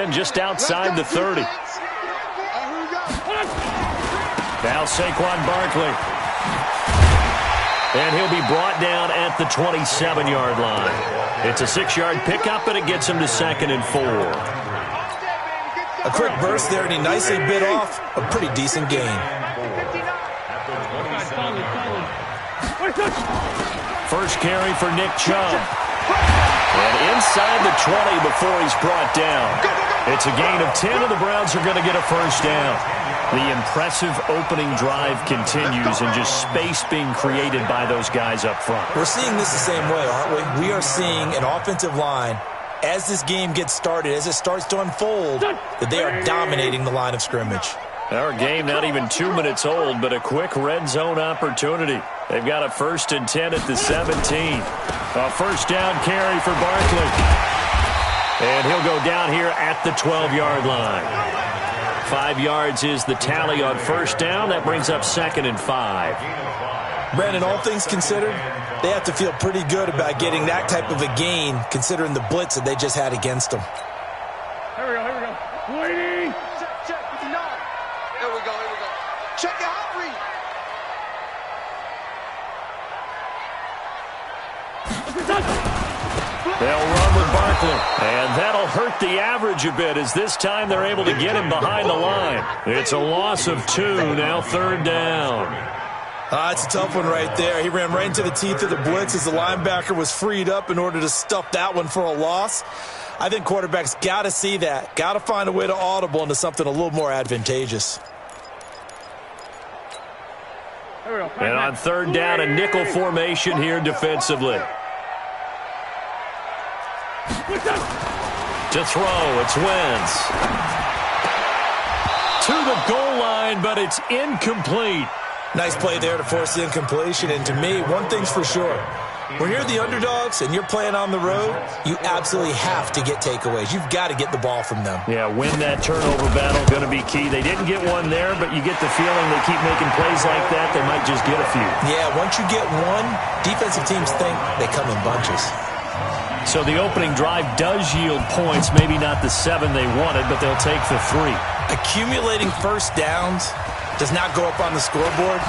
10, just outside the 30. Now Saquon Barkley. And he'll be brought down at the 27-yard line. It's a 6-yard pickup, and it gets him to 2nd and 4. A quick burst there, and he nicely bit off a pretty decent gain. First carry for Nick Chubb. And inside the 20 before he's brought down. It's a gain of 10, and the Browns are going to get a first down. The impressive opening drive continues, and just space being created by those guys up front. We're seeing this the same way, aren't we? We are seeing an offensive line, as this game gets started, as it starts to unfold, that they are dominating the line of scrimmage. Our game not even 2 minutes old, but a quick red zone opportunity. They've got a 1st and 10 at the 17. A first down carry for Barkley. And he'll go down here at the 12-yard line. 5 yards is the tally on first down. That brings up 2nd and 5. Brandon, all things considered, they have to feel pretty good about getting that type of a gain, considering the blitz that they just had against them. Here we go. Waiting. Check. No. Here we go. Check it out, read. They'll run with Barkley, and that'll hurt the average a bit as this time they're able to get him behind the line. It's a loss of 2, now 3rd down. It's a tough one right there. He ran right into the teeth of the blitz as the linebacker was freed up in order to stuff that one for a loss. I think quarterbacks got to see that, got to find a way to audible into something a little more advantageous. And on 3rd down, a nickel formation here defensively. To throw, it's Wentz. To the goal line, but it's incomplete. Nice play there to force the incompletion. And to me, one thing's for sure. When you're the underdogs and you're playing on the road, you absolutely have to get takeaways. You've got to get the ball from them. Yeah, win that turnover battle, going to be key. They didn't get one there, but you get the feeling they keep making plays like that, they might just get a few. Yeah, once you get one, defensive teams think they come in bunches. So the opening drive does yield points, maybe not the 7 they wanted, but they'll take the 3. Accumulating first downs does not go up on the scoreboard,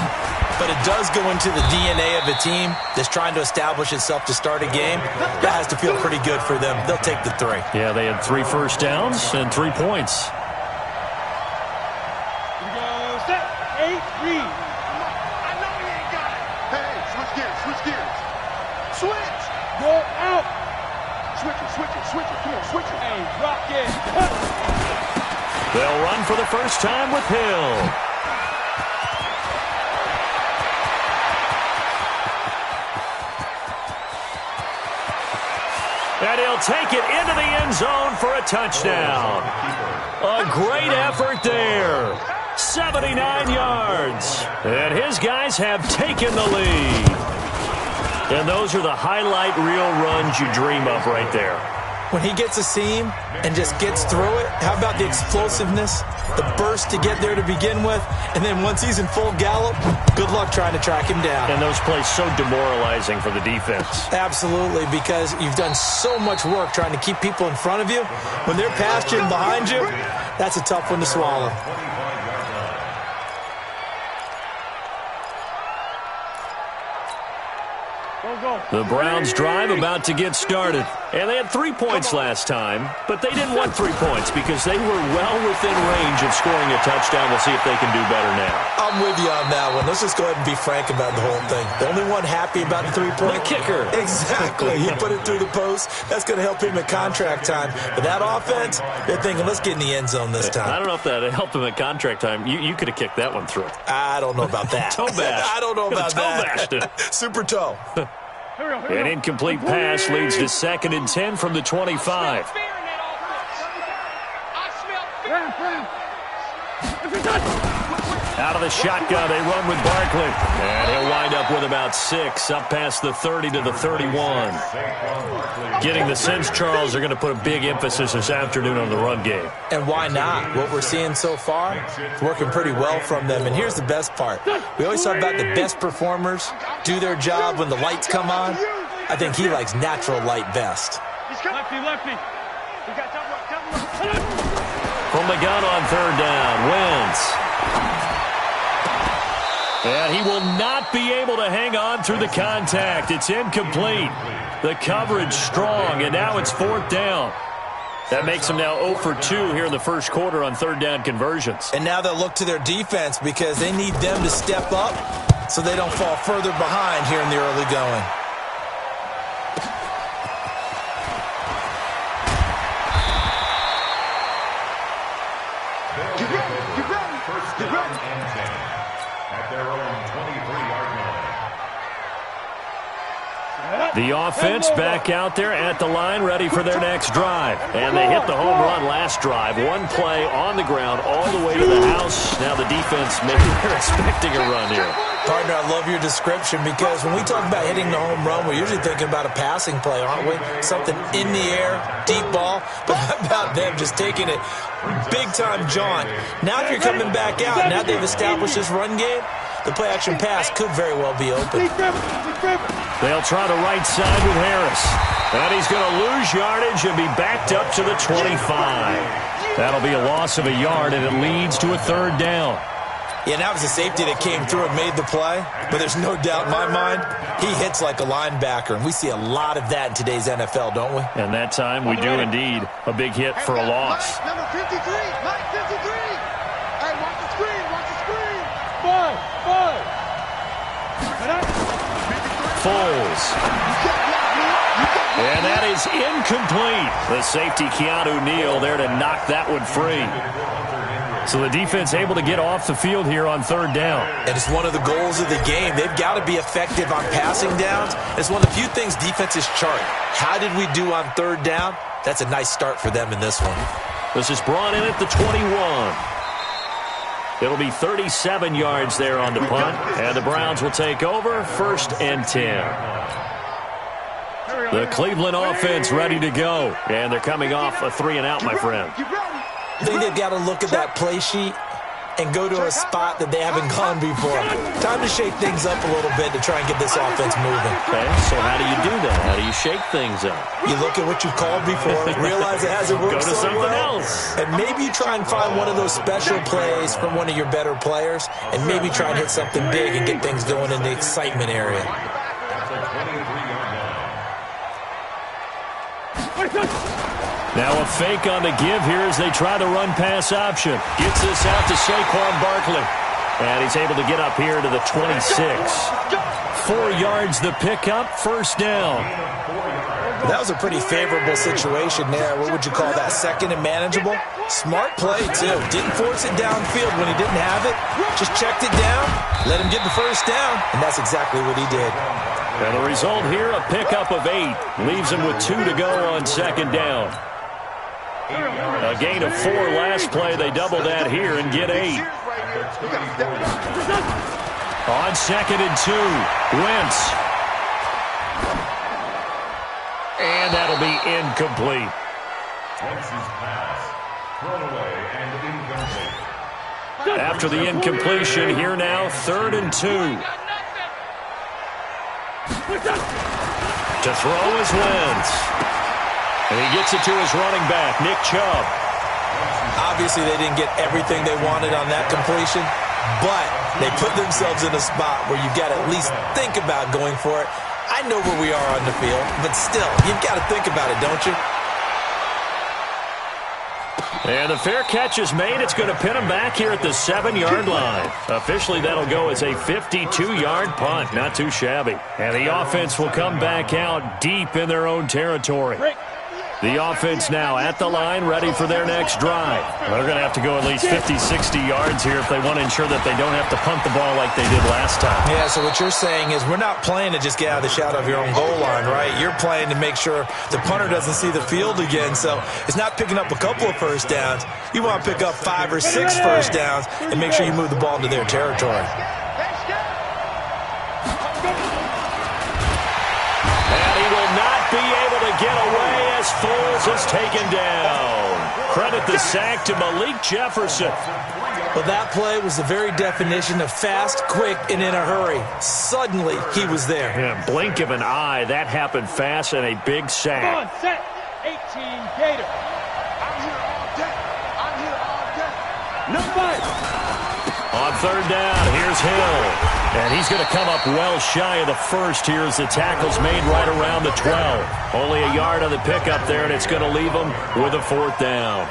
but it does go into the DNA of a team that's trying to establish itself to start a game. That has to feel pretty good for them. They'll take the 3. Yeah, they had 3 first downs and 3 points. Here we go. Set. 8, read. I know he ain't got it. Hey, switch gears. Switch. Go out. Switch it. Come on, switch it. Hey, drop it. They'll run for the first time with Hill. And he'll take it into the end zone for a touchdown. A great effort there. 79 yards. And his guys have taken the lead. And those are the highlight reel runs you dream of right there. When he gets a seam and just gets through it, how about the explosiveness, the burst to get there to begin with, and then once he's in full gallop, good luck trying to track him down. And those plays so demoralizing for the defense. Absolutely, because you've done so much work trying to keep people in front of you. When they're past you and behind you, that's a tough one to swallow. The Browns drive about to get started. And they had 3 points last time, but they didn't want 3 points because they were well within range of scoring a touchdown. We'll see if they can do better now. I'm with you on that one. Let's just go ahead and be frank about the whole thing. The only one happy about the 3-point. The kicker. Exactly. He put it through the post. That's going to help him at contract time. But that offense, they're thinking, let's get in the end zone this time. I don't know if that helped him at contract time. You could have kicked that one through. I don't know about that. Toe bash. I don't know about toe bashed it. Super toe. An incomplete pass leads to 2nd and 10 from the 25. Out of the shotgun, they run with Barkley. And he'll wind up with about 6, up past the 30 to the 31. Getting the sense, Charles, are going to put a big emphasis this afternoon on the run game. And why not? What we're seeing so far is working pretty well from them. And here's the best part. We always talk about the best performers do their job when the lights come on. I think he likes natural light best. Lefty. We got top. from the gun on third down. Wentz. And he will not be able to hang on through the contact. It's incomplete. The coverage strong, and now it's fourth down. That makes them now 0 for 2 here in the first quarter on third down conversions. And now they'll look to their defense because they need them to step up so they don't fall further behind here in the early going. Get ready. Get ready. At their own 23-yard line. The offense back out there at the line, ready for their next drive. And they hit the home run last drive. One play on the ground all the way to the house. Now the defense, maybe they're expecting a run here. Partner, I love your description because when we talk about hitting the home run, we're usually thinking about a passing play, aren't we? Something in the air, deep ball. But how about them just taking it big-time jaunt? Now if you're coming back out, now they've established this run game, the play-action pass could very well be open. They'll try the right side with Harris. And he's going to lose yardage and be backed up to the 25. That'll be a loss of a yard, and it leads to a third down. Yeah, that was a safety that came through and made the play. But there's no doubt in my mind, he hits like a linebacker. And we see a lot of that in today's NFL, don't we? And that time we do indeed. A big hit for a loss. Mike, number 53. Mike 53. Hey, watch the screen. Watch the screen. Five. Foles. And that is incomplete. The safety, Keanu Neal, there to knock that one free. So the defense able to get off the field here on third down. And it's one of the goals of the game. They've got to be effective on passing downs. It's one of the few things defenses chart. How did we do on third down? That's a nice start for them in this one. This is brought in at the 21. It'll be 37 yards there on the punt. And the Browns will take over, 1st and 10. The Cleveland offense ready to go. And they're coming off a 3-and-out, my friend. I think they've got to look at that play sheet and go to a spot that they haven't gone before. Time to shake things up a little bit to try and get this offense moving. Okay, so how do you do that? How do you shake things up? You look at what you've called before, realize it hasn't worked Go to so something well, else. and maybe you try and find one of those special plays from one of your better players, and maybe try and hit something big and get things going in the excitement area. Now a fake on the give here as they try the run-pass option. Gets this out to Saquon Barkley. And he's able to get up here to the 26. 4 yards the pickup, first down. That was a pretty favorable situation there. What would you call that, second and manageable? Smart play, too. Didn't force it downfield when he didn't have it. Just checked it down, let him get the first down, and that's exactly what he did. And the result here, a pickup of 8. Leaves him with 2 to go on second down. A gain of 4 last play. They double that here and get 8. On 2nd and 2, Wentz. And that'll be incomplete. Wentz's pass. Thrown away and incomplete. After the incompletion, here now, 3rd and 2. To throw is Wentz. And he gets it to his running back, Nick Chubb. Obviously, they didn't get everything they wanted on that completion, but they put themselves in a spot where you've got to at least think about going for it. I know where we are on the field, but still, you've got to think about it, don't you? And the fair catch is made. It's going to pin him back here at the 7-yard line. Officially, that'll go as a 52-yard punt. Not too shabby. And the offense will come back out deep in their own territory. The offense now at the line, ready for their next drive. They're going to have to go at least 50, 60 yards here if they want to ensure that they don't have to punt the ball like they did last time. Yeah, so what you're saying is we're not playing to just get out of the shadow of your own goal line, right? You're playing to make sure the punter doesn't see the field again. So it's not picking up a couple of first downs. You want to pick up 5 or 6 first downs and make sure you move the ball into their territory. And he will not be able to get away as Foles is taken down. Credit the sack to Malik Jefferson. Well, that play was the very definition of fast, quick, and in a hurry. Suddenly, he was there. Yeah, blink of an eye, that happened fast and a big sack. Come on, set. 18 Gator. I'm here all day. I'm here all On third down, here's Hill. And he's going to come up well shy of the first here as the tackle's made right around the 12. Only a yard on the pickup there, and it's going to leave him with a fourth down.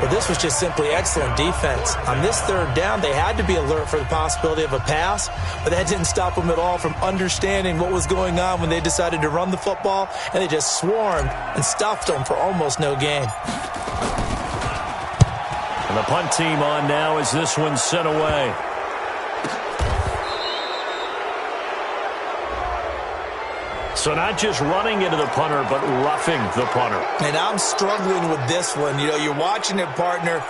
Well, this was just simply excellent defense. On this third down, they had to be alert for the possibility of a pass, but that didn't stop them at all from understanding what was going on when they decided to run the football, and they just swarmed and stuffed them for almost no gain. And the punt team on now as this one's sent away. So not just running into the punter, but roughing the punter. And I'm struggling with this one. You know, you're watching it, partner.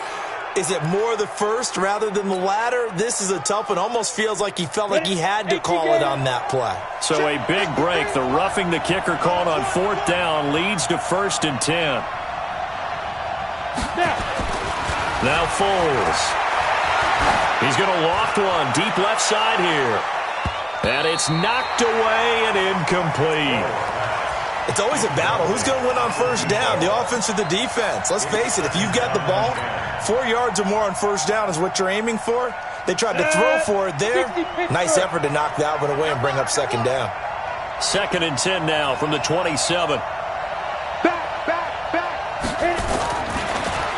Is it more the first rather than the latter? This is a tough one. Almost feels like he felt like he had to call it on that play. So a big break. The roughing the kicker called on fourth down leads to 1st and 10. Now Foles. He's going to loft one deep left side here. And it's knocked away and incomplete. It's always a battle. Who's going to win on first down, the offense or the defense? Let's face it, if you've got the ball, 4 yards or more on first down is what you're aiming for. They tried to throw for it there. Nice effort to knock that one away and bring up second down. 2nd and 10 now from the 27.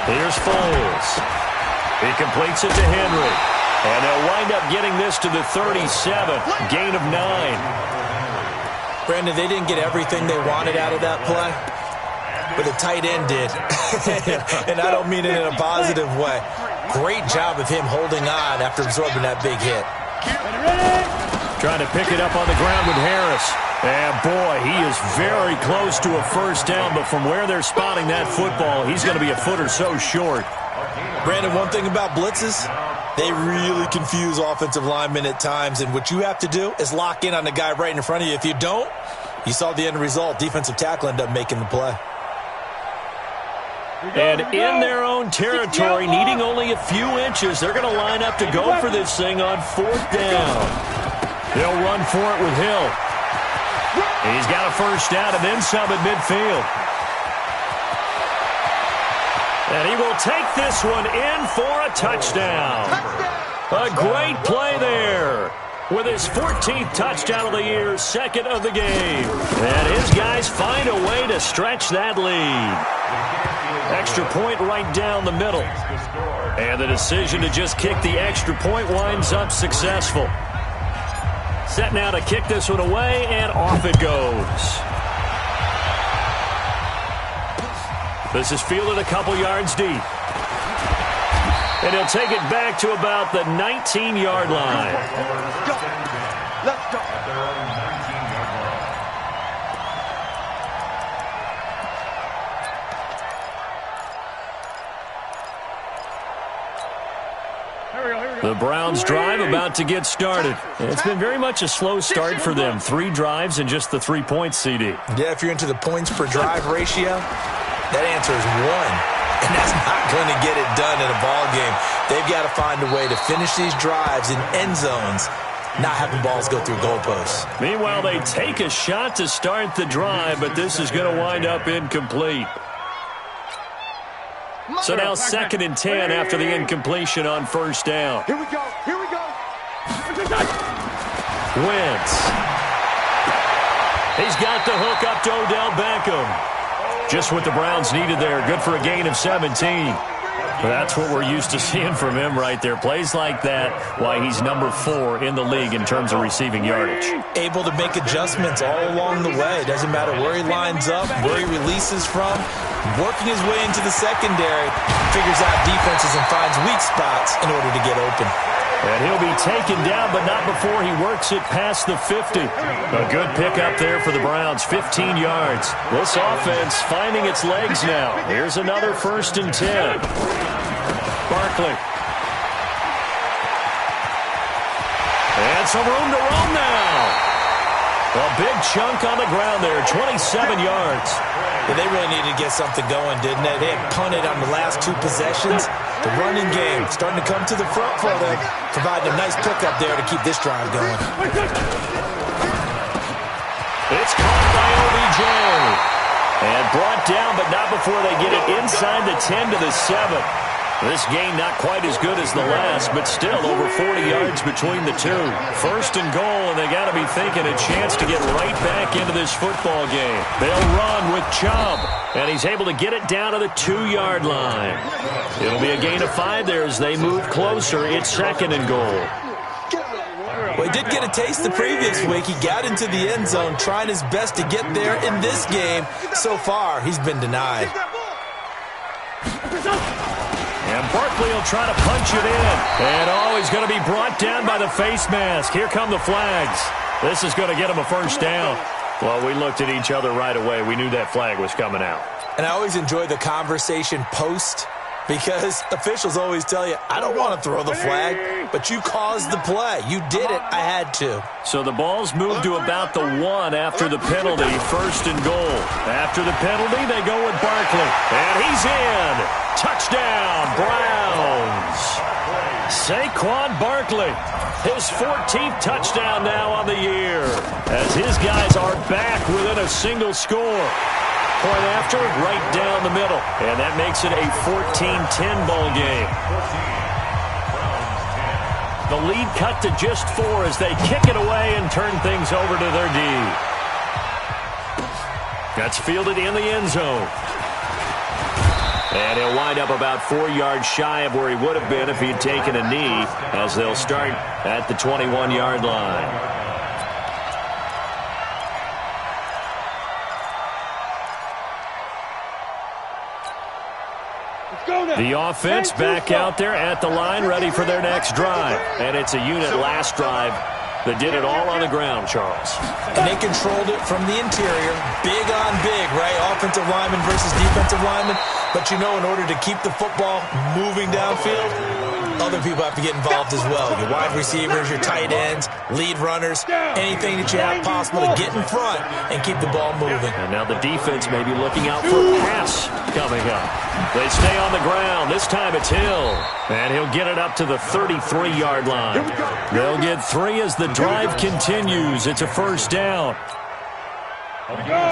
Here's Foles. He completes it to Henry. And they'll wind up getting this to the 37. Gain of 9. Brandon, they didn't get everything they wanted out of that play, but the tight end did. And I don't mean it in a positive way. Great job of him holding on after absorbing that big hit. Trying to pick it up on the ground with Harris. And boy, he is very close to a first down, but from where they're spotting that football, he's going to be a foot or so short. Brandon, one thing about blitzes, they really confuse offensive linemen at times, and what you have to do is lock in on the guy right in front of you. If you don't, you saw the end result. Defensive tackle ended up making the play. And in their own territory, needing only a few inches, they're going to line up to go for this thing on fourth down. They'll run for it with Hill. He's got a first down and then some at midfield. And he will take this one in for a touchdown. A great play there. With his 14th touchdown of the year, 2nd of the game. And his guys find a way to stretch that lead. Extra point right down the middle. And the decision to just kick the extra point winds up successful. Set now to kick this one away, and off it goes. This is fielded a couple yards deep. And he'll take it back to about the 19-yard line. Let's go. The Browns drive about to get started. It's been very much a slow start for them. 3 drives and just the 3 points, CD. Yeah, if you're into the points per drive ratio, that answer is 1. And that's not going to get it done in a ball game. They've got to find a way to finish these drives in end zones, not having balls go through goalposts. Meanwhile, they take a shot to start the drive, but this is going to wind up incomplete. So now 2nd and 10 after the incompletion on first down. Here we go. Here we go. Wentz. He's got the hook up to Odell Beckham. Just what the Browns needed there. Good for a gain of 17. That's what we're used to seeing from him right there. Plays like that, why he's number 4 in the league in terms of receiving yardage. Able to make adjustments all along the way. Doesn't matter where he lines up, where he releases from. Working his way into the secondary, figures out defenses and finds weak spots in order to get open. And he'll be taken down, but not before he works it past the 50. A good pickup there for the Browns, 15 yards. This offense finding its legs now. Here's another 1st and 10. Barkley. And some room to roam now. A big chunk on the ground there, 27 yards. Yeah, they really needed to get something going, didn't they? They had punted on the last 2 possessions. The running game starting to come to the front for them, providing a nice pickup there to keep this drive going. It's caught by OBJ. And brought down, but not before they get it inside the 10 to the 7. This gain not quite as good as the last, but still over 40 yards between the two. First and goal, and they got to be thinking a chance to get right back into this football game. They'll run with Chubb, and he's able to get it down to the 2-yard line. It'll be a gain of 5 there as they move closer. It's second and goal. Well, he did get a taste the previous week. He got into the end zone, trying his best to get there in this game. So far, he's been denied. And Barkley will try to punch it in. And, he's going to be brought down by the face mask. Here come the flags. This is going to get him a first down. Well, we looked at each other right away. We knew that flag was coming out. And I always enjoy the conversation post, because officials always tell you, I don't want to throw the flag, but you caused the play. You did it. I had to. So the ball's moved to about the 1 after the penalty, first and goal. After the penalty, they go with Barkley. And he's in. Touchdown, Browns. Saquon Barkley, his 14th touchdown now on the year, as his guys are back within a single score. Point after, right down the middle. And that makes it a 14-10 ball game. The lead cut to just 4 as they kick it away and turn things over to their D. That's fielded in the end zone. And he'll wind up about 4 yards shy of where he would have been if he'd taken a knee, as they'll start at the 21-yard line. The offense back out there at the line, ready for their next drive. And it's a unit last drive that did it all on the ground, Charles. And they controlled it from the interior. Big on big, right? Offensive lineman versus defensive lineman. But you know, in order to keep the football moving downfield, other people have to get involved as well. Your wide receivers, your tight ends, lead runners, anything that you have possible to get in front and keep the ball moving. And now the defense may be looking out for a pass coming up. They stay on the ground. This time it's Hill. And he'll get it up to the 33-yard line. They'll get 3 as the drive continues. It's a first down.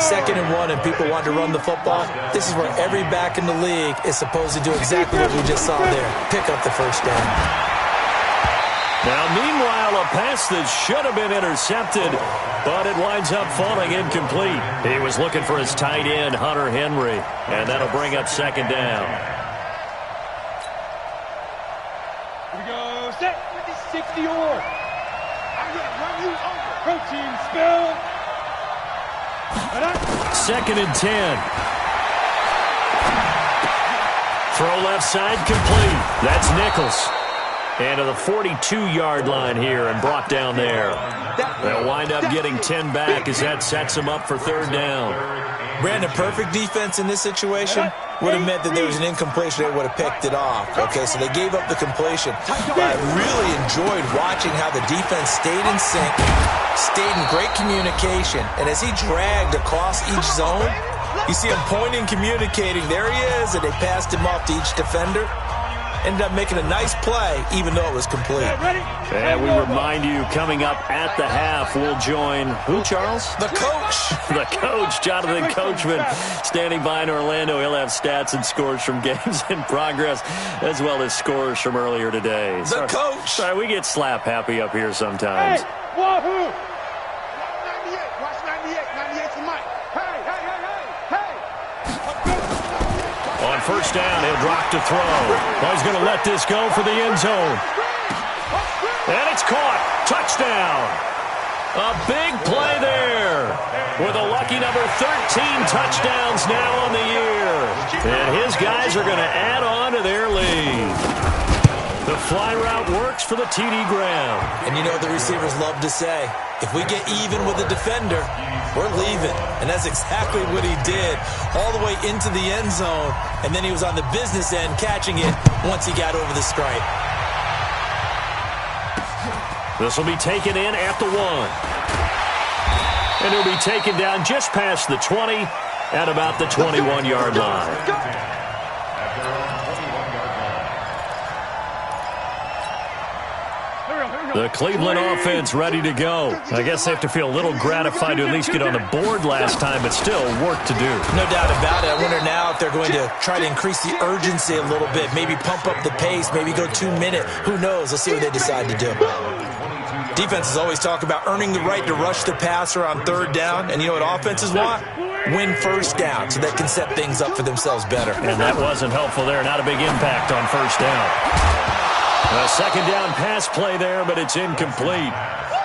Second and 1, and people want to run the football. This is where every back in the league is supposed to do exactly what we just saw there. Pick up the first down. Now, meanwhile, a pass that should have been intercepted, but it winds up falling incomplete. He was looking for his tight end, Hunter Henry, and that'll bring up second down. Here we go. Set. 60 or. I'm going to run you over. Protein spill. Second and 10. Throw left side complete. That's Nichols. And to the 42-yard line here and brought down there. They'll wind up getting 10 back as that sets them up for third down. Brandon, perfect defense in this situation would have meant that there was an incompletion. They would have picked it off. Okay, so they gave up the completion. But I really enjoyed watching how the defense stayed in sync, stayed in great communication. And as he dragged across each zone, you see him pointing, communicating. There he is, and they passed him off to each defender. Ended up making a nice play, even though it was complete. And we remind you, coming up at the half, we'll join who, Charles? The coach. The coach, Jonathan Coachman, standing by in Orlando. He'll have stats and scores from games in progress, as well as scores from earlier today. The coach. Sorry, we get slap happy up here sometimes. Hey, wahoo! Watch 98. 98's the mic. Hey, hey, hey, hey, hey. On first down, he'll drop to throw. Well, he's going to let this go for the end zone. And it's caught. Touchdown. A big play there. With a lucky number 13 touchdowns now on the year. And his guys are going to add on to their lead. The fly route works for the TD ground. And you know what the receivers love to say? If we get even with the defender, we're leaving. And that's exactly what he did, all the way into the end zone. And then he was on the business end catching it once he got over the stripe. This will be taken in at the 1. And he'll be taken down just past the 20 at about the 21-yard line. Here we go. The Cleveland offense ready to go. I guess they have to feel a little gratified to at least get on the board last time, but still work to do. No doubt about it. I wonder now if they're going to try to increase the urgency a little bit, maybe pump up the pace, maybe go 2 minute. Who knows? Let's see what they decide to do. Defenses always talk about earning the right to rush the passer on third down, and you know what offenses want? Win first down so they can set things up for themselves better. And that wasn't helpful there. Not a big impact on first down. A second down pass play there, but it's incomplete.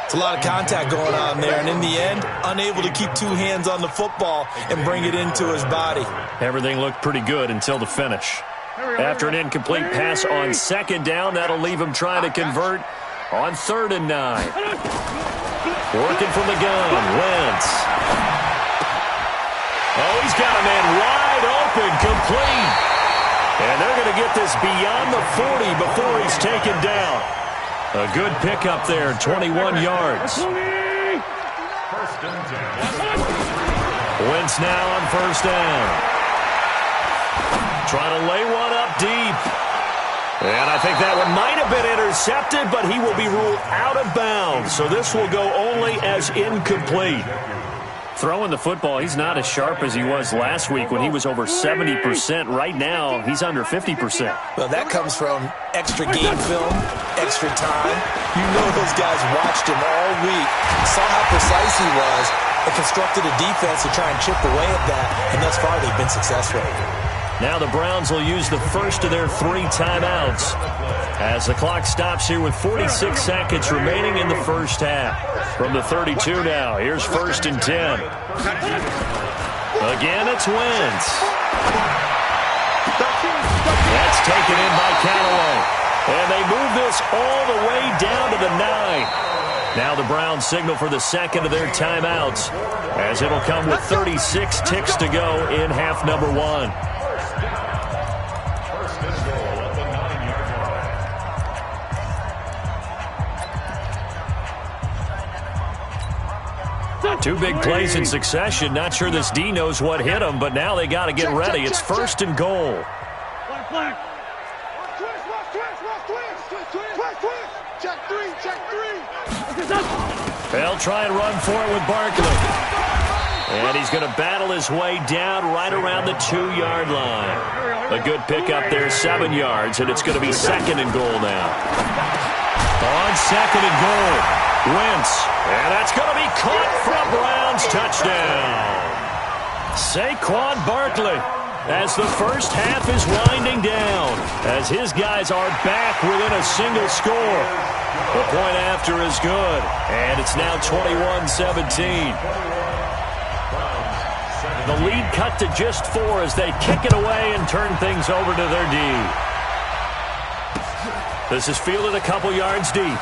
It's a lot of contact going on there, and in the end, unable to keep two hands on the football and bring it into his body. Everything looked pretty good until the finish. After an incomplete pass on second down, that'll leave him trying to convert on 3rd and 9. Working from the gun, Wentz. Oh, he's got a man wide open, complete. And they're going to get this beyond the 40 before he's taken down. A good pickup there, 21 yards. Wentz now on first down. Trying to lay one up deep. And I think that one might have been intercepted, but he will be ruled out of bounds. So this will go only as incomplete. Throwing the football, he's not as sharp as he was last week when he was over 70%. Right now, he's under 50%. Well, that comes from extra game film, extra time. You know those guys watched him all week, saw how precise he was, and constructed a defense to try and chip away at that, and thus far they've been successful. Now the Browns will use the first of their 3 timeouts as the clock stops here with 46 seconds remaining in the first half. From the 32 now, here's 1st and 10. Again, it's Wentz. That's taken in by Callaway. And they move this all the way down to the 9. Now the Browns signal for the second of their timeouts as it'll come with 36 ticks to go in half number 1. Two big plays in succession. Not sure this D knows what hit him, but now they got to get ready. It's 1st and goal. They'll try and run for it with Barkley. And he's going to battle his way down right around the 2-yard line. A good pickup there, 7 yards, and it's going to be 2nd and goal now. On 2nd and goal. Wentz, and that's going to be caught for a Browns touchdown. Saquon Barkley, as the first half is winding down, as his guys are back within a single score. The point after is good, and it's now 21-17. The lead cut to just 4 as they kick it away and turn things over to their D. This is fielded a couple yards deep.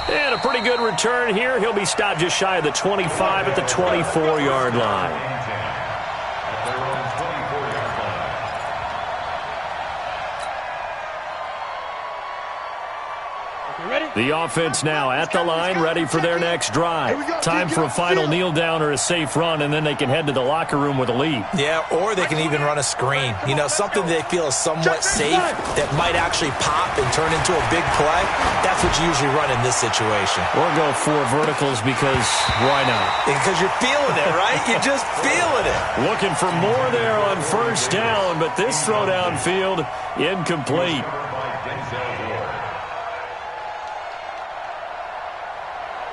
And a pretty good return here. He'll be stopped just shy of the 25 at the 24-yard line. The offense now at the line, ready for their next drive. Time for a final kneel down or a safe run, and then they can head to the locker room with a lead. Yeah, or they can even run a screen. You know, something they feel is somewhat safe that might actually pop and turn into a big play. That's what you usually run in this situation. Or go 4 verticals because why not? Because you're feeling it, right? You're just feeling it. Looking for more there on first down, but this throw downfield incomplete.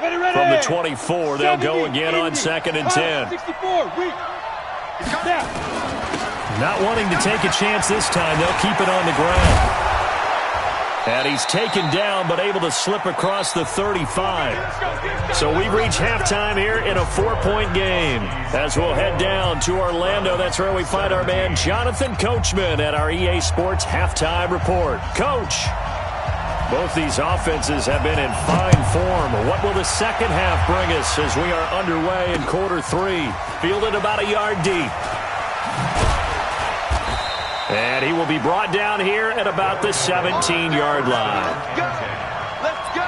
From the 24, they'll go again on 2nd and 10. Not wanting to take a chance this time, they'll keep it on the ground. And he's taken down, but able to slip across the 35. So we've reached halftime here in a 4-point game. As we'll head down to Orlando, that's where we find our man Jonathan Coachman at our EA Sports Halftime Report. Coach, both these offenses have been in fine form. What will the second half bring us as we are underway in quarter 3? Fielded about a yard deep. And he will be brought down here at about the 17-yard line. Let's go.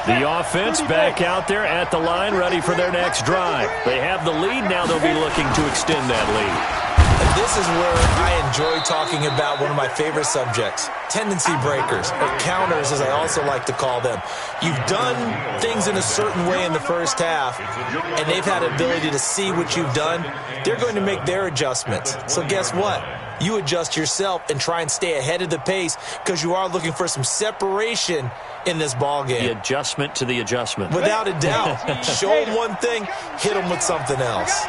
The offense back out there at the line, ready for their next drive. They have the lead. Now they'll be looking to extend that lead. And this is where I enjoy talking about one of my favorite subjects, tendency breakers, or counters as I also like to call them. You've done things in a certain way in the first half, and they've had the ability to see what you've done. They're going to make their adjustments. So guess what? You adjust yourself and try and stay ahead of the pace because you are looking for some separation in this ball game. The adjustment to the adjustment. Without a doubt. Show them one thing, hit them with something else.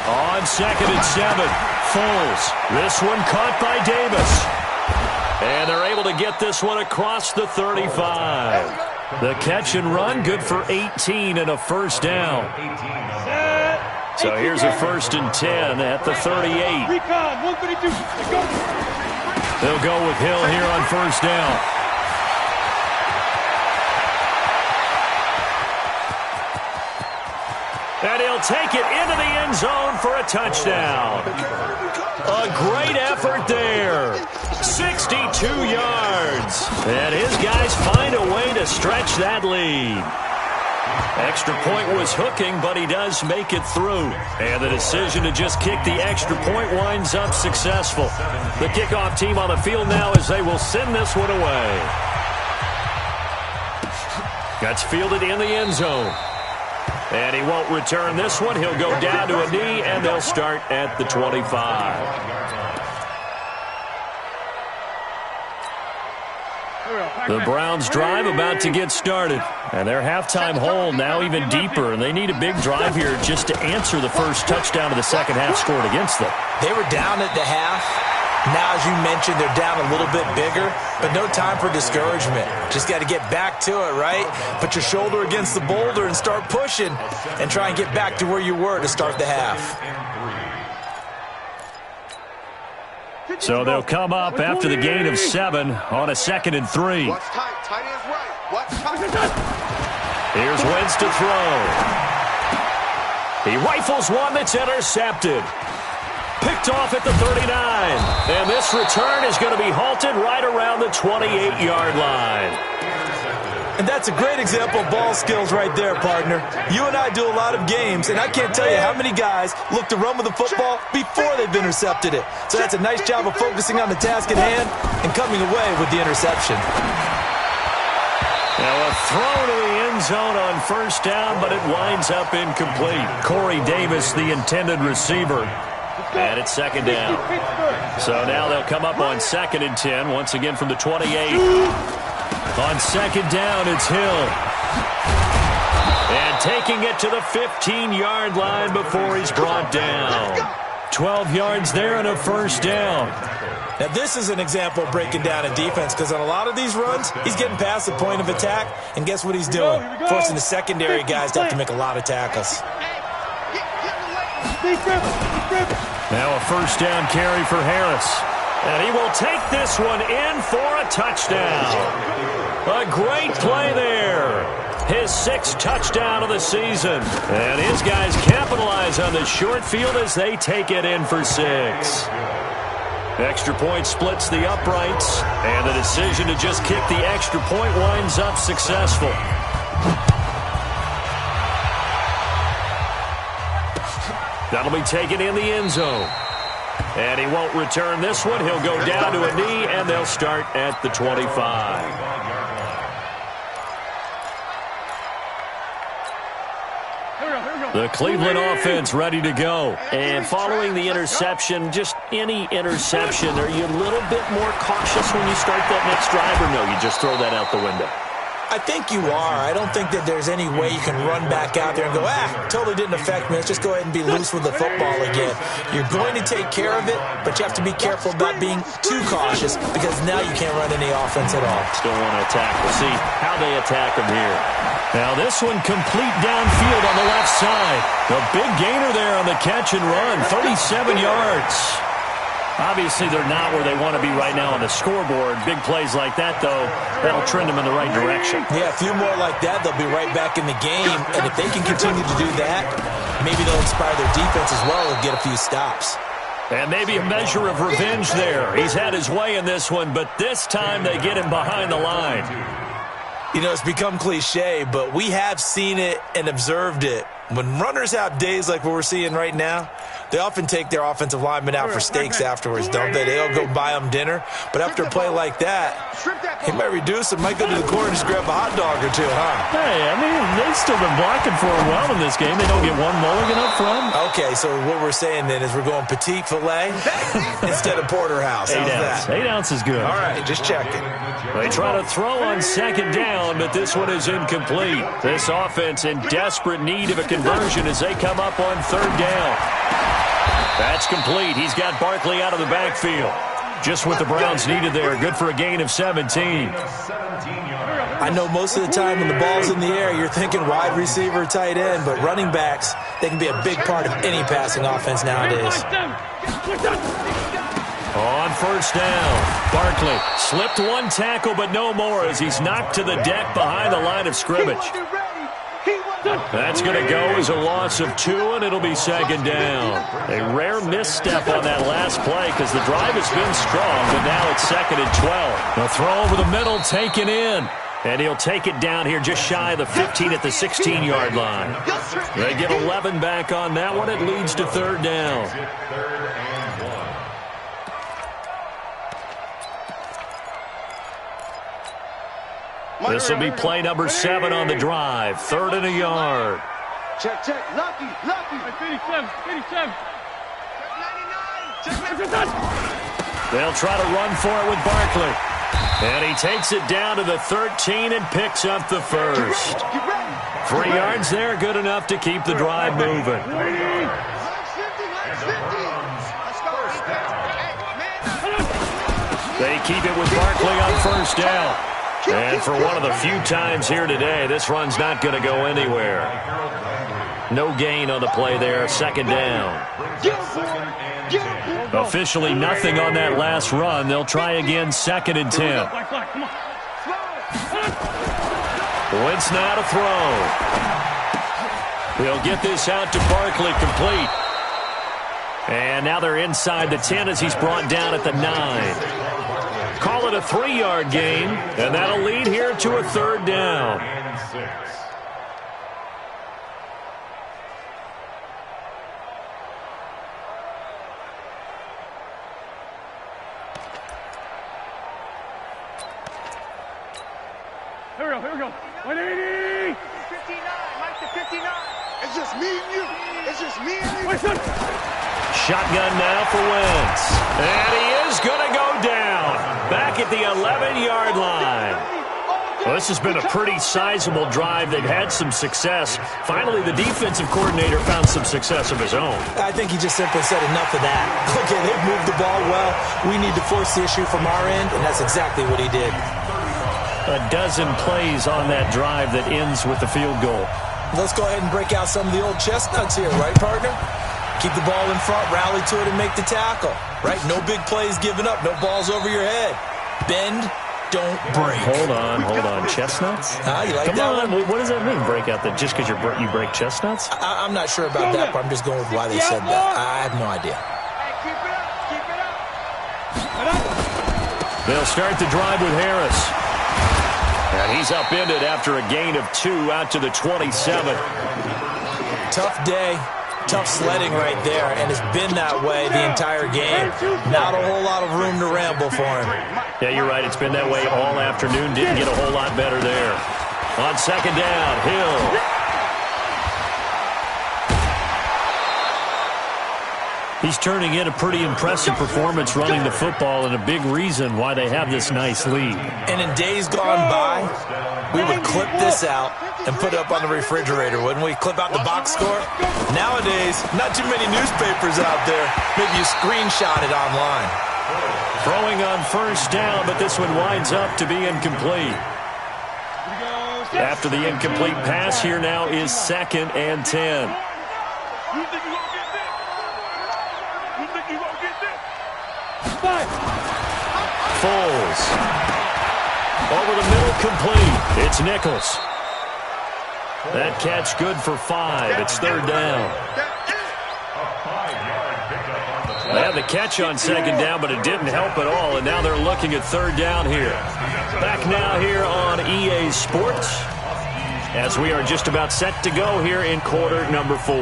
On 2nd and 7, Foles. This one caught by Davis. And they're able to get this one across the 35. The catch and run, good for 18 and a first down. So here's a 1st and 10 at the 38. They'll go with Hill here on 1st down. And he'll take it into the end zone for a touchdown. A great effort there. 62 yards. And his guys find a way to stretch that lead. Extra point was hooking, but he does make it through. And the decision to just kick the extra point winds up successful. The kickoff team on the field now as they will send this one away. That's fielded in the end zone. And he won't return this one. He'll go down to a knee, and they'll start at the 25. The Browns drive about to get started. And their halftime hole now even deeper. And they need a big drive here just to answer the first touchdown of the second half scored against them. They were down at the half. Now, as you mentioned, they're down a little bit bigger, but no time for discouragement. Just got to get back to it, right? Put your shoulder against the boulder and start pushing and try and get back to where you were to start the half. So they'll come up after the gain of 7 on a 2nd and 3. Watch tight. Tight ends right. Watch tight. Here's Wentz to throw. He rifles one that's intercepted. Picked off at the 39. And this return is going to be halted right around the 28-yard line. And that's a great example of ball skills right there, partner. You and I do a lot of games, and I can't tell you how many guys look to run with the football before they've intercepted it. So that's a nice job of focusing on the task at hand and coming away with the interception. Now a throw to the end zone on 1st down, but it winds up incomplete. Corey Davis, the intended receiver. And it's 2nd down. So now they'll come up on 2nd and 10, once again from the 28. On 2nd down, it's Hill. And taking it to the 15-yard line before he's brought down. 12 yards there and a 1st down. Now, this is an example of breaking down a defense because on a lot of these runs, he's getting past the point of attack, and guess what he's doing? Forcing the secondary guys to have to make a lot of tackles. Now a 1st down carry for Harris. And he will take this one in for a touchdown. A great play there. His 6th touchdown of the season. And his guys capitalize on the short field as they take it in for 6. Extra point splits the uprights. And the decision to just kick the extra point winds up successful. That'll be taken in the end zone. And he won't return this one. He'll go down to a knee, and they'll start at the 25. The Cleveland offense ready to go. And following the interception, just any interception, are you a little bit more cautious when you start that next drive, or no, you just throw that out the window? I think you are. I don't think that there's any way you can run back out there and go, totally didn't affect me. Let's just go ahead and be loose with the football again. You're going to take care of it, but you have to be careful about being too cautious because now you can't run any offense at all. Still want to attack. We'll see how they attack them here. Now this one complete downfield on the left side. A big gainer there on the catch and run, 37 yards. Obviously, they're not where they want to be right now on the scoreboard. Big plays like that, though, that'll trend them in the right direction. Yeah, a few more like that, they'll be right back in the game. And if they can continue to do that, maybe they'll inspire their defense as well and get a few stops. And maybe a measure of revenge there. He's had his way in this one, but this time they get him behind the line. You know, it's become cliche, but we have seen it and observed it. When runners have days like what we're seeing right now, they often take their offensive linemen out for steaks afterwards, don't they? They'll go buy them dinner. But after a play like that, he might reduce it, might go to the corner and just grab a hot dog or two, huh? Hey, I mean, they've still been blocking for a while in this game. They don't get one mulligan up front. Okay, so what we're saying then is we're going petite filet instead of porterhouse. How's that? 8 ounces good. All right, just checking. They try to throw on second down, but this one is incomplete. This offense in desperate need of a conversion as they come up on third down. That's complete. He's got Barkley out of the backfield. Just what the Browns needed there. Good for a gain of 17. I know most of the time when the ball's in the air, you're thinking wide receiver, tight end, but running backs, they can be a big part of any passing offense nowadays. On first down, Barkley slipped one tackle, but no more as he's knocked to the deck behind the line of scrimmage. That's going to go as a loss of 2, and it'll be second down. A rare misstep on that last play because the drive has been strong, but now it's second and 12. The throw over the middle taken in, and he'll take it down here just shy of the 15 at the 16-yard line. They get 11 back on that one. It leads to third down. This will be play number 7 on the drive. 3rd and a yard. Check, check. Lucky, lucky. 87, 87. 99. They'll try to run for it with Barkley. And he takes it down to the 13 and picks up the first. 3 yards there, good enough to keep the drive moving. They keep it with Barkley on first down. And for one of the few times here today, this run's not going to go anywhere. No gain on the play there, second down. Officially nothing on that last run. They'll try again, second and 10. Wentz now to throw. He'll get this out to Barkley complete. And now they're inside the 10 as he's brought down at the 9. Call it a 3-yard gain, and that'll lead here to a third down. Here we go. 180. 59, Mike to 59. It's just me and you. It's just me and you. Shotgun now for Wentz. And he is going to go down. Back at the 11-yard line. Well, this has been a pretty sizable drive. They've had some success. Finally, the defensive coordinator found some success of his own. I think he just simply said enough of that. Okay, they've moved the ball well. We need to force the issue from our end, and that's exactly what he did. A dozen plays on that drive that ends with the field goal. Let's go ahead and break out some of the old chestnuts here, right, partner? Keep the ball in front, rally to it, and make the tackle, right? No big plays given up, no balls over your head. Bend, don't break. Hold on. Chestnuts? You like Come that on, one? what does that mean, break out? That just because you break chestnuts? I'm not sure about that, but I'm just going with why they said that. I have no idea. Hey, keep it up. They'll start the drive with Harris. And he's upended after a gain of 2 out to the 27. Tough day. Tough sledding right there, and it's been that way the entire game. Not a whole lot of room to ramble for him. Yeah, you're right. It's been that way all afternoon. Didn't get a whole lot better there. On second down, Hill. He's turning in a pretty impressive performance running the football, and a big reason why they have this nice lead. And in days gone by, we would clip this out and put it up on the refrigerator, wouldn't we? Clip out the box score. Nowadays, not too many newspapers out there. Maybe you screenshot it online. Throwing on first down, but this one winds up to be incomplete. After the incomplete pass, here now is second and 10. Foles. Over the middle, complete. It's Nichols. That catch good for 5. It's third down. They had the catch on second down, but it didn't help at all, and now they're looking at third down here. Back now here on EA Sports as we are just about set to go here in quarter number 4.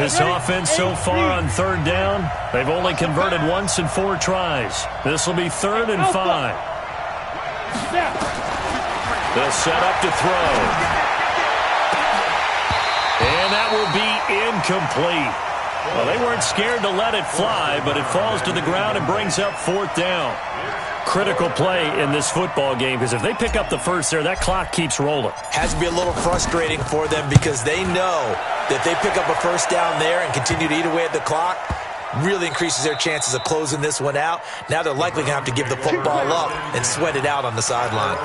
This offense so far on third down, they've only converted once in 4 tries. This will be 3rd and 5. They'll set up to throw. And that will be incomplete. Well, they weren't scared to let it fly, but it falls to the ground and brings up 4th down. Critical play in this football game, because if they pick up the first there, that clock keeps rolling. Has to be a little frustrating for them because they know that they pick up a first down there and continue to eat away at the clock, really increases their chances of closing this one out. Now they're likely going to have to give the football up and sweat it out on the sideline.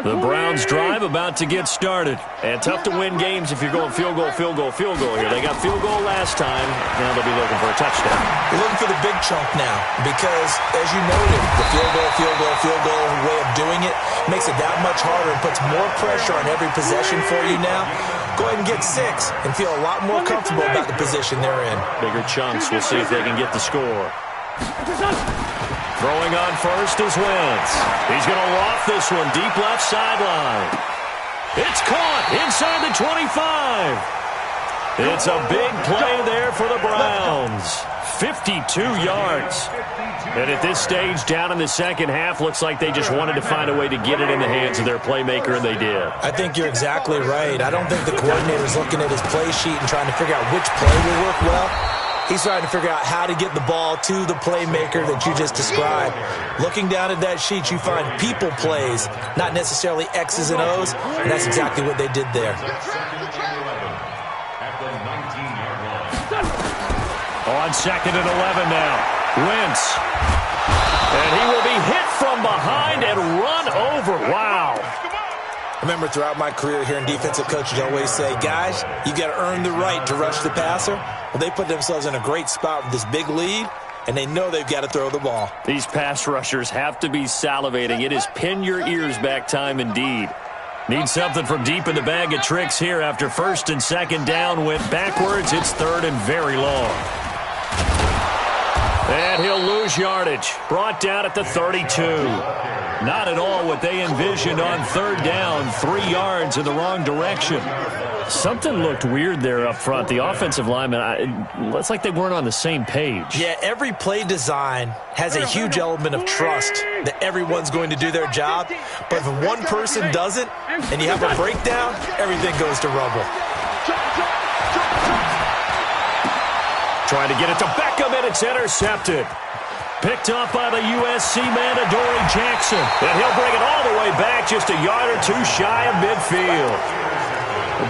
The Browns drive about to get started. And tough to win games if you're going field goal, field goal, field goal here. They got field goal last time. Now they'll be looking for a touchdown. They're looking for the big chunk now because, as you noted, the field goal way of doing it makes it that much harder and puts more pressure on every possession for you now. Go ahead and get 6 and feel a lot more comfortable about the position they're in. Bigger chunks. We'll see if they can get the score. Throwing on first is Wentz. He's going to loft this one deep left sideline. It's caught inside the 25. It's a big play there for the Browns. 52 yards. And at this stage, down in the second half, looks like they just wanted to find a way to get it in the hands of their playmaker, and they did. I think you're exactly right. I don't think the coordinator's looking at his play sheet and trying to figure out which play will work well. He's trying to figure out how to get the ball to the playmaker that you just described. Looking down at that sheet, you find people plays, not necessarily X's and O's, and that's exactly what they did there. On 2nd and 11 now. Wentz. And he will be hit from behind and run over. Wow. I remember throughout my career hearing defensive coaches always say, guys, you got to earn the right to rush the passer. Well, they put themselves in a great spot with this big lead, and they know they've got to throw the ball. These pass rushers have to be salivating. It is pin your ears back time indeed. Need something from deep in the bag of tricks here after 1st and 2nd down went backwards. It's 3rd and very long. And he'll lose yardage. Brought down at the 32. Not at all what they envisioned on 3rd down. 3 yards in the wrong direction. Something looked weird there up front. The offensive linemen, it's like they weren't on the same page. Yeah, every play design has a huge element of trust that everyone's going to do their job. But if one person doesn't and you have a breakdown, everything goes to rubble. Trying to get it to Beckham, and it's intercepted. Picked up by the USC man, Adoree Jackson. And he'll bring it all the way back, just a yard or 2 shy of midfield.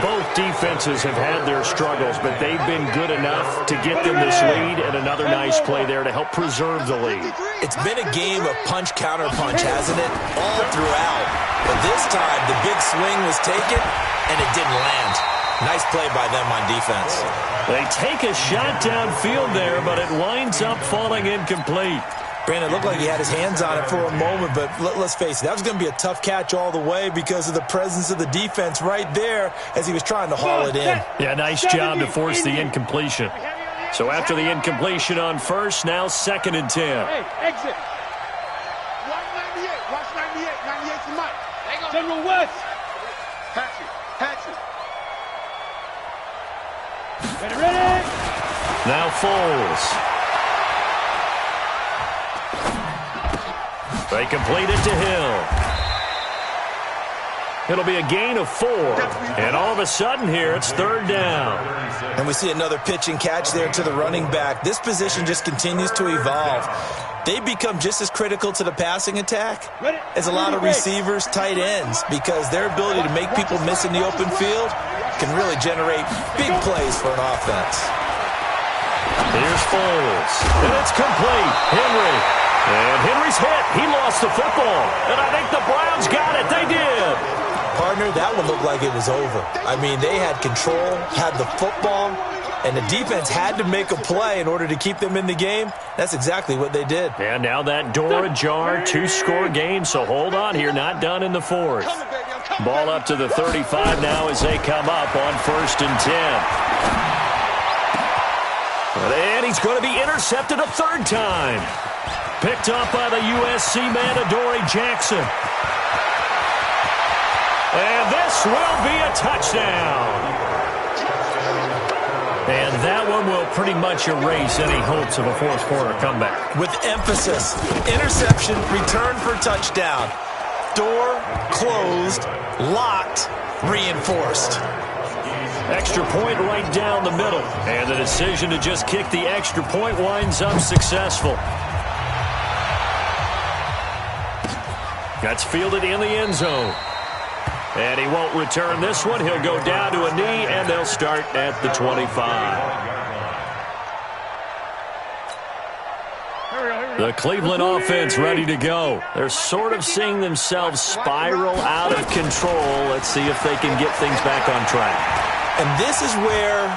Both defenses have had their struggles, but they've been good enough to get them this lead, and another nice play there to help preserve the lead. It's been a game of punch-counter-punch, hasn't it? All throughout. But this time, the big swing was taken, and it didn't land. Nice play by them on defense. They take a shot downfield there, but it winds up falling incomplete. Brandon, it looked like he had his hands on it for a moment, but let's face it, that was going to be a tough catch all the way because of the presence of the defense right there as he was trying to haul it in. Yeah, nice job to force the incompletion. So after the incompletion on first, now 2nd and 10. Hey, exit. Watch 98. Watch 98. 98's the mic. General West. Hatchet. Ready? Now Foles. They complete it to Hill. It'll be a gain of 4. And all of a sudden here, it's 3rd down. And we see another pitch and catch there to the running back. This position just continues to evolve. They become just as critical to the passing attack as a lot of receivers, tight ends, because their ability to make people miss in the open field can really generate big plays for an offense. Here's Foles. And it's complete. And Henry's hit. He lost the football. And I think the Browns got it. They did. Partner, that one looked like it was over. I mean, they had control, had the football, And the defense had to make a play in order to keep them in the game. That's exactly what they did. And now that door ajar, two-score game, so hold on here, not done in the fourth. Ball up to the 35 now as they come up on 1st and 10. And he's going to be intercepted a third time. Picked up by the USC man, Adoree Jackson. And this will be a touchdown. And that one will pretty much erase any hopes of a fourth-quarter comeback. With emphasis, interception, return for touchdown. Door closed, locked, reinforced. Extra point right down the middle. And the decision to just kick the extra point winds up successful. That's fielded in the end zone. And he won't return this one. He'll go down to a knee, and they'll start at the 25. The Cleveland offense ready to go. They're sort of seeing themselves spiral out of control. Let's see if they can get things back on track. And this is where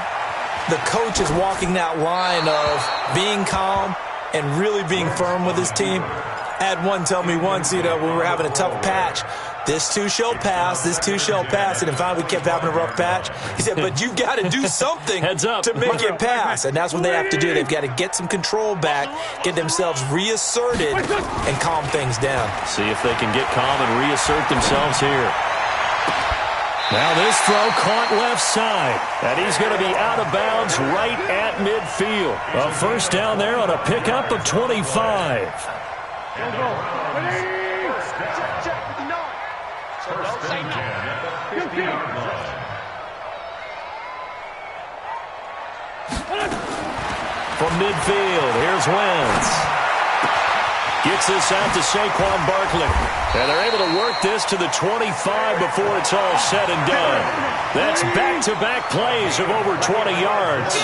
the coach is walking that line of being calm and really being firm with his team. I had one tell me once, when we were having a tough patch, this too shall pass, this too shall pass. And finally we kept having a rough patch. He said, but you've got to do something to make it pass. And that's what they have to do. They've got to get some control back, get themselves reasserted, and calm things down. See if they can get calm and reassert themselves here. Now this throw caught left side. And he's going to be out of bounds right at midfield. A first down there on a pickup of 25. From midfield, here's Wentz. Gets this out to Saquon Barkley. And they're able to work this to the 25 before it's all said and done. That's back-to-back plays of over 20 yards.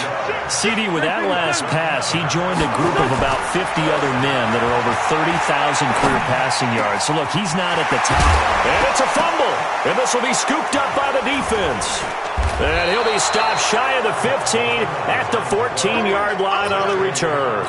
CD, with that last pass, he joined a group of about 50 other men that are over 30,000 career passing yards. So, look, he's not at the top. And it's a fumble. And this will be scooped up by the defense. And he'll be stopped shy of the 15 at the 14-yard line on the return.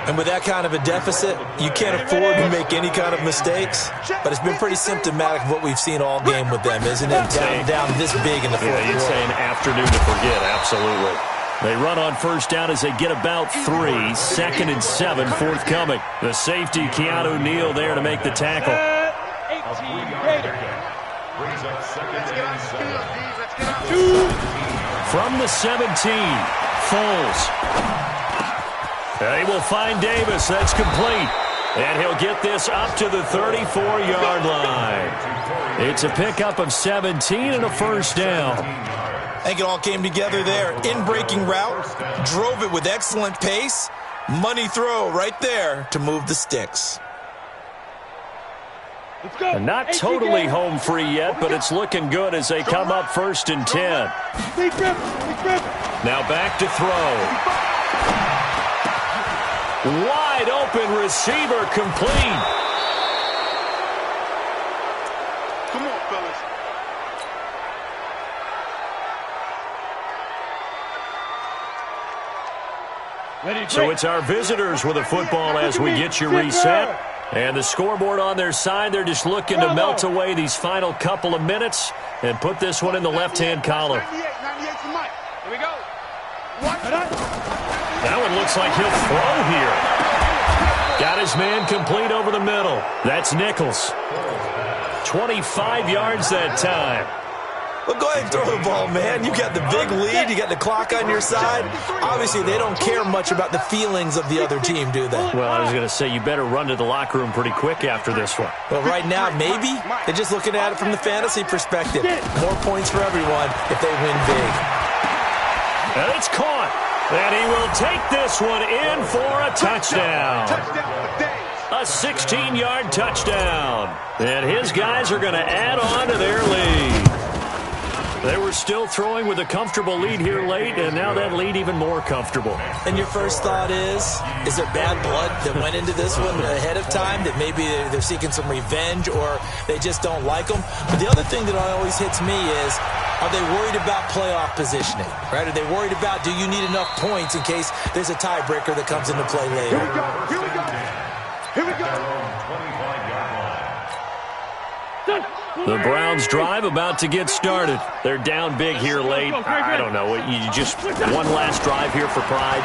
And with that kind of a deficit, you can't afford to make any kind of mistakes. But it's been pretty symptomatic of what we've seen all game with them, isn't it? Down this big in the fourth quarter. You'd say an afternoon to forget, absolutely. They run on first down as they get about 3. 2nd and 7 forthcoming. The safety, Keanu Neal, there to make the tackle. From the 17, Foles. They will find Davis. That's complete. And he'll get this up to the 34-yard line. It's a pickup of 17 and a first down. I think it all came together there. In-breaking route, drove it with excellent pace. Money throw right there to move the sticks. And not totally home free yet, but it's looking good as they come up 1st and 10. Now back to throw. Wide open receiver complete. Come on, fellas. So it's our visitors with the football as we get you reset. And the scoreboard on their side, they're just looking to melt away these final couple of minutes and put this one in the left-hand column. 98 for Mike. Here we go. That one looks like he'll throw here. Got his man complete over the middle. That's Nichols. 25 yards that time. Well, go ahead and throw the ball, man. You got the big lead. You got the clock on your side. Obviously, they don't care much about the feelings of the other team, do they? Well, I was going to say, you better run to the locker room pretty quick after this one. Well, right now, maybe. They're just looking at it from the fantasy perspective. More points for everyone if they win big. And it's caught. And he will take this one in for a touchdown. A 16-yard touchdown. And his guys are going to add on to their lead. They were still throwing with a comfortable lead here late, and now that lead even more comfortable. And your first thought is there bad blood that went into this one ahead of time, that maybe they're seeking some revenge or they just don't like them? But the other thing that always hits me is Are they worried about playoff positioning, right? Are they worried about, do you need enough points in case there's a tiebreaker that comes into play later? Here we go. Here we go. Here we go. The Browns drive about to get started. They're down big here late. I don't know. You just one last drive here for pride.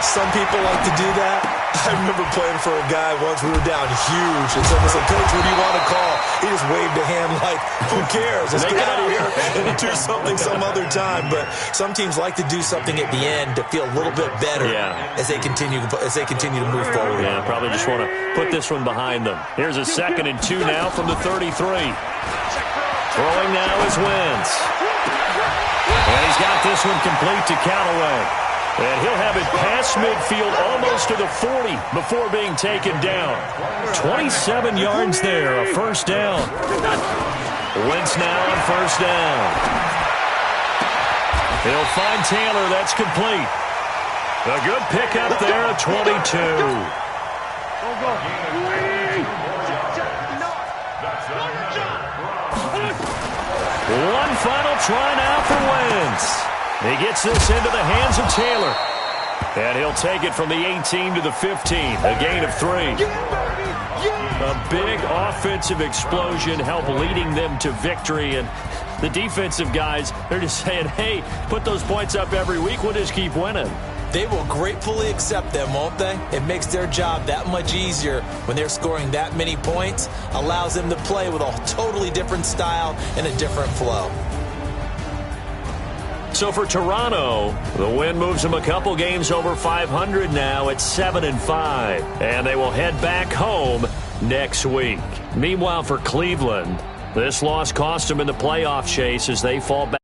Some people like to do that. I remember playing for a guy once. We were down huge. And someone said, Coach, what do you want to call? He just waved a hand like, who cares? Let's get out of here and do something some other time. But some teams like to do something at the end to feel a little bit better as they continue to move forward. Yeah, probably just want to put this one behind them. Here's a 2nd and 2 now from the 33. Throwing now is Wentz. And he's got this one complete to Callaway. And he'll have it past midfield almost to the 40 before being taken down. 27 yards there, a first down. Wentz now on first down. He'll find Taylor, that's complete. A good pickup there at 22. One final try now for Wentz. He gets this into the hands of Taylor. And he'll take it from the 18 to the 15. A gain of 3. A big offensive explosion helped leading them to victory. And the defensive guys, they're just saying, hey, put those points up every week. We'll just keep winning. They will gratefully accept them, won't they? It makes their job that much easier when they're scoring that many points. Allows them to play with a totally different style and a different flow. So for Toronto, the win moves them a couple games over 500 now at 7-5. And they will head back home next week. Meanwhile, for Cleveland, this loss cost them in the playoff chase as they fall back.